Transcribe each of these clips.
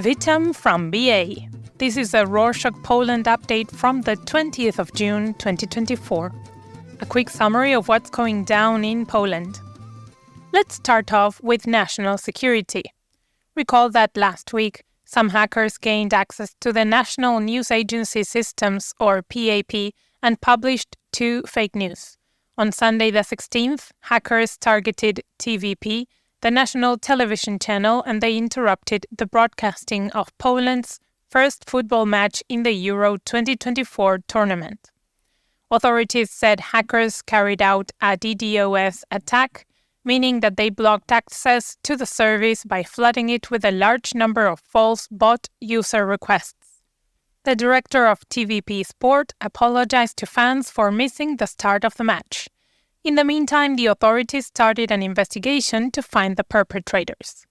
Witam from BA. This is a Rorschach Poland update from the 20th of June 2024. A quick summary of what's going down in Poland. Let's start off with national security. Recall that last week, some hackers gained access to the National News Agency systems, or PAP, and published 2 fake news. On Sunday the 16th, hackers targeted TVP, the national television channel, and they interrupted the broadcasting of Poland's first football match in the Euro 2024 tournament. Authorities said hackers carried out a DDoS attack, meaning that they blocked access to the service by flooding it with a large number of false bot user requests. The director of TVP Sport apologized to fans for missing the start of the match. In the meantime, the authorities started an investigation to find the perpetrators.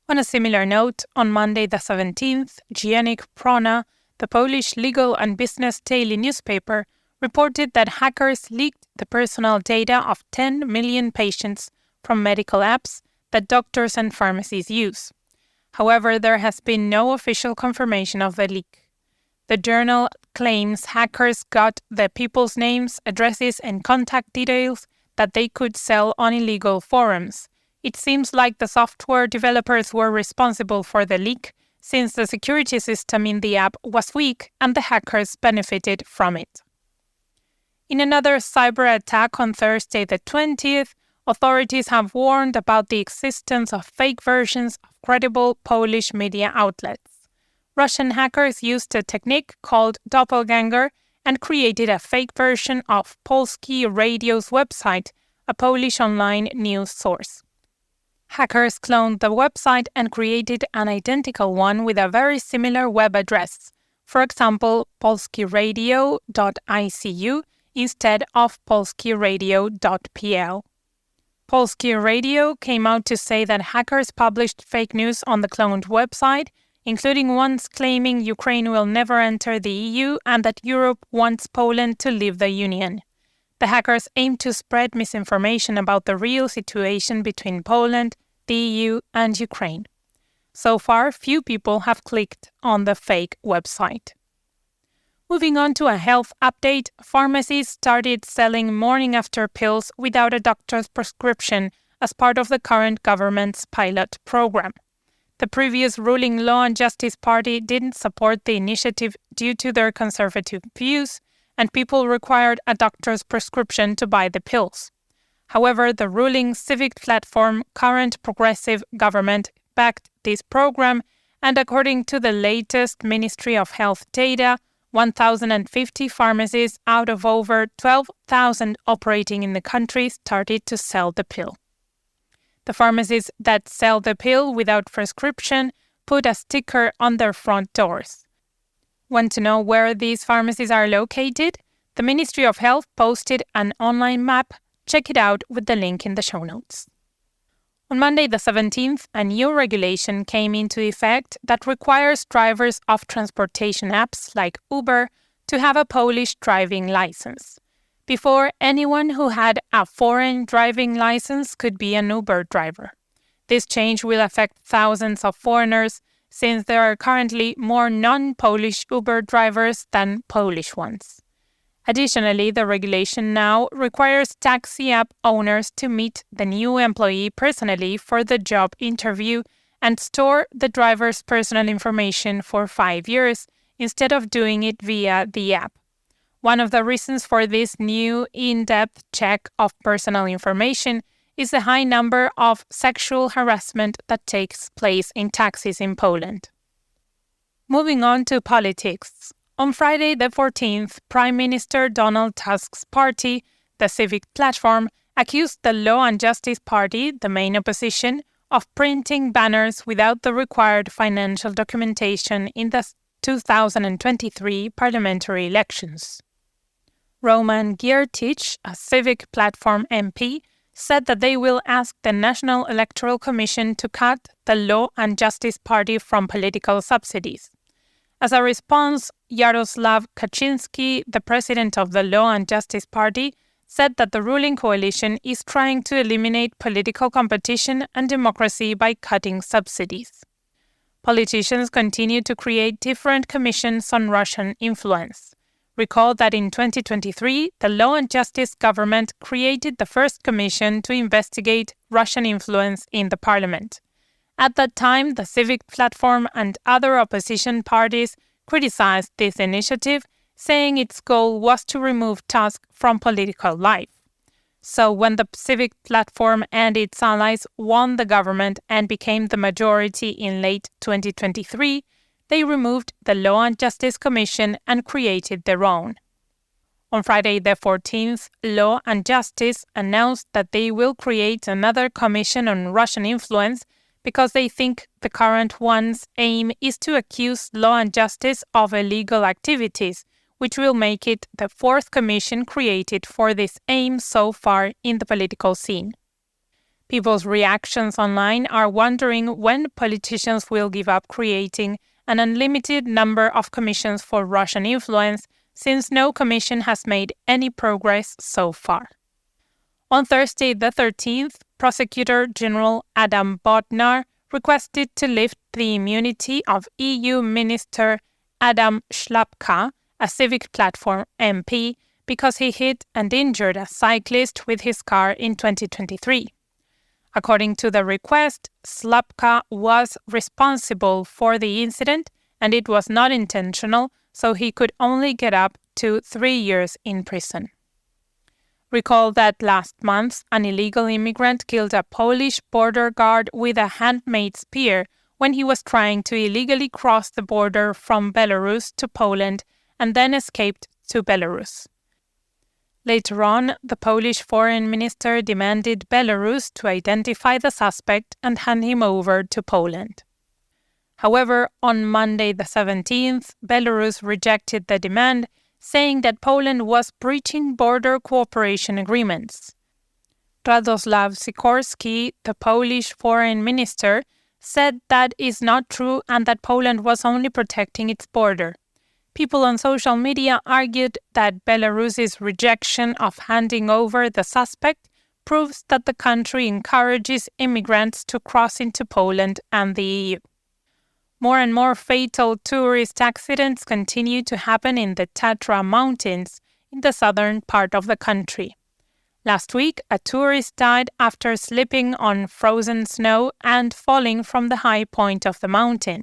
On a similar note, on Monday the 17th, Dziennik Prona, the Polish legal and business daily newspaper, reported that hackers leaked the personal data of 10 million patients from medical apps that doctors and pharmacies use. However, there has been no official confirmation of the leak. The journal claims hackers got the people's names, addresses, and contact details that they could sell on illegal forums. It seems like the software developers were responsible for the leak, since the security system in the app was weak and the hackers benefited from it. In another cyber attack on Thursday the 20th, authorities have warned about the existence of fake versions of credible Polish media outlets. Russian hackers used a technique called doppelganger and created a fake version of Polski Radio's website, a Polish online news source. Hackers cloned the website and created an identical one with a very similar web address, for example, polskiradio.icu instead of polskiradio.pl. Polski Radio came out to say that hackers published fake news on the cloned website, including ones claiming Ukraine will never enter the EU and that Europe wants Poland to leave the Union. The hackers aim to spread misinformation about the real situation between Poland, the EU, and Ukraine. So far, few people have clicked on the fake website. Moving on to a health update, pharmacies started selling morning-after pills without a doctor's prescription as part of the current government's pilot program. The previous ruling Law and Justice Party didn't support the initiative due to their conservative views, and people required a doctor's prescription to buy the pills. However, the ruling civic platform Current Progressive Government backed this program, and according to the latest Ministry of Health data, 1,050 pharmacies out of over 12,000 operating in the country started to sell the pill. The pharmacies that sell the pill without prescription put a sticker on their front doors. Want to know where these pharmacies are located? The Ministry of Health posted an online map. Check it out with the link in the show notes. On Monday the 17th, a new regulation came into effect that requires drivers of transportation apps like Uber to have a Polish driving license. Before, anyone who had a foreign driving license could be an Uber driver. This change will affect thousands of foreigners, since there are currently more non-Polish Uber drivers than Polish ones. Additionally, the regulation now requires taxi app owners to meet the new employee personally for the job interview and store the driver's personal information for 5 years instead of doing it via the app. One of the reasons for this new in-depth check of personal information is the high number of sexual harassment that takes place in taxis in Poland. Moving on to politics. On Friday the 14th, Prime Minister Donald Tusk's party, the Civic Platform, accused the Law and Justice Party, the main opposition, of printing banners without the required financial documentation in the 2023 parliamentary elections. Roman Giertych, a Civic Platform MP, said that they will ask the National Electoral Commission to cut the Law and Justice Party from political subsidies. As a response, Jarosław Kaczyński, the president of the Law and Justice Party, said that the ruling coalition is trying to eliminate political competition and democracy by cutting subsidies. politicians continue to create different commissions on Russian influence. Recall that in 2023, the Law and Justice government created the first commission to investigate Russian influence in the parliament. At that time, the Civic Platform and other opposition parties criticized this initiative, saying its goal was to remove Tusk from political life. So when the Civic Platform and its allies won the government and became the majority in late 2023, they removed the Law and Justice Commission and created their own. On Friday the 14th, Law and Justice announced that they will create another commission on Russian influence because they think the current one's aim is to accuse Law and Justice of illegal activities, which will make it the fourth commission created for this aim so far in the political scene. People's reactions online are wondering when politicians will give up creating an unlimited number of commissions for Russian influence, since no commission has made any progress so far. On Thursday the 13th, Prosecutor General Adam Bodnar requested to lift the immunity of EU Minister Adam Szlapka, a Civic Platform MP, because he hit and injured a cyclist with his car in 2023. According to the request, Szlapka was responsible for the incident and it was not intentional, so he could only get up to 3 years in prison. Recall that last month, an illegal immigrant killed a Polish border guard with a handmade spear when he was trying to illegally cross the border from Belarus to Poland and then escaped to Belarus. Later on, the Polish foreign minister demanded Belarus to identify the suspect and hand him over to Poland. However, on Monday the 17th, Belarus rejected the demand, saying that Poland was breaching border cooperation agreements. Radoslaw Sikorski, the Polish foreign minister, said that is not true and that Poland was only protecting its border. People on social media argued that Belarus's rejection of handing over the suspect proves that the country encourages immigrants to cross into Poland and the EU. More and more fatal tourist accidents continue to happen in the Tatra Mountains in the southern part of the country. Last week, a tourist died after slipping on frozen snow and falling from the high point of the mountain.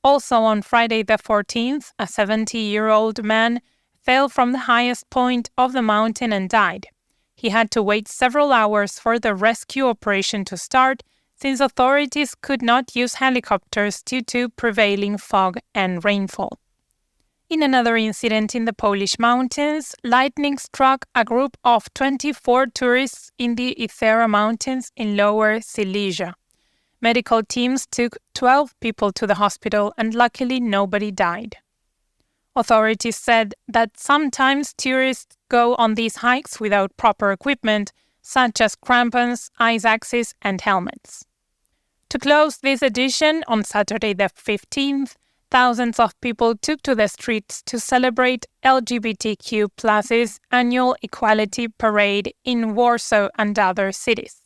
Also on Friday the 14th, a 70-year-old man fell from the highest point of the mountain and died. He had to wait several hours for the rescue operation to start, since authorities could not use helicopters due to prevailing fog and rainfall. In another incident in the Polish mountains, lightning struck a group of 24 tourists in the Ithera Mountains in Lower Silesia. Medical teams took 12 people to the hospital and luckily nobody died. Authorities said that sometimes tourists go on these hikes without proper equipment, such as crampons, ice axes, and helmets. To close this edition, on Saturday the 15th, thousands of people took to the streets to celebrate LGBTQ+'s annual Equality Parade in Warsaw and other cities.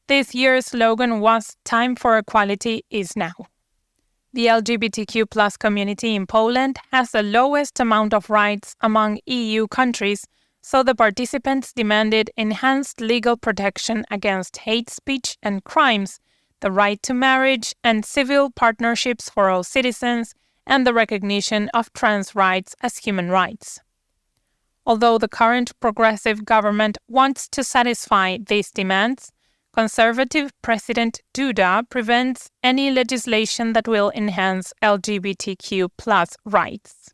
This year's slogan was "Time for Equality is now." The LGBTQ+ community in Poland has the lowest amount of rights among EU countries, so the participants demanded enhanced legal protection against hate speech and crimes, the right to marriage and civil partnerships for all citizens, and the recognition of trans rights as human rights. Although the current progressive government wants to satisfy these demands, Conservative President Duda prevents any legislation that will enhance LGBTQ+ rights.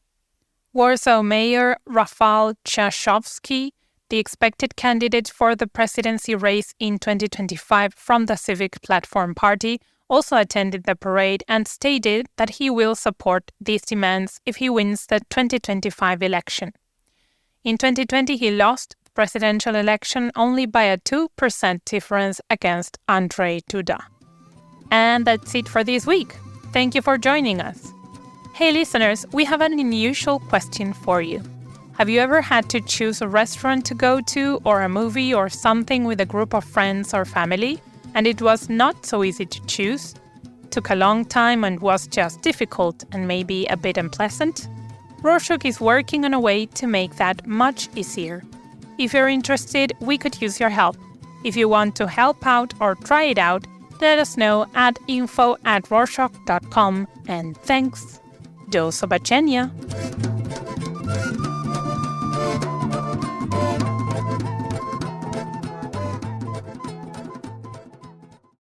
Warsaw Mayor Rafał Trzaskowski, the expected candidate for the presidency race in 2025 from the Civic Platform Party, also attended the parade and stated that he will support these demands if he wins the 2025 election. In 2020, he lost the presidential election only by a 2% difference against Andrzej Duda. And that's it for this week. Thank you for joining us. Hey listeners, we have an unusual question for you. Have you ever had to choose a restaurant to go to or a movie or something with a group of friends or family, and it was not so easy to choose? took a long time and was just difficult and maybe a bit unpleasant? Rorschach is working on a way to make that much easier. If you're interested, we could use your help. If you want to help out or try it out, let us know at info@rorschach.com, and thanks. Do zobaczenia!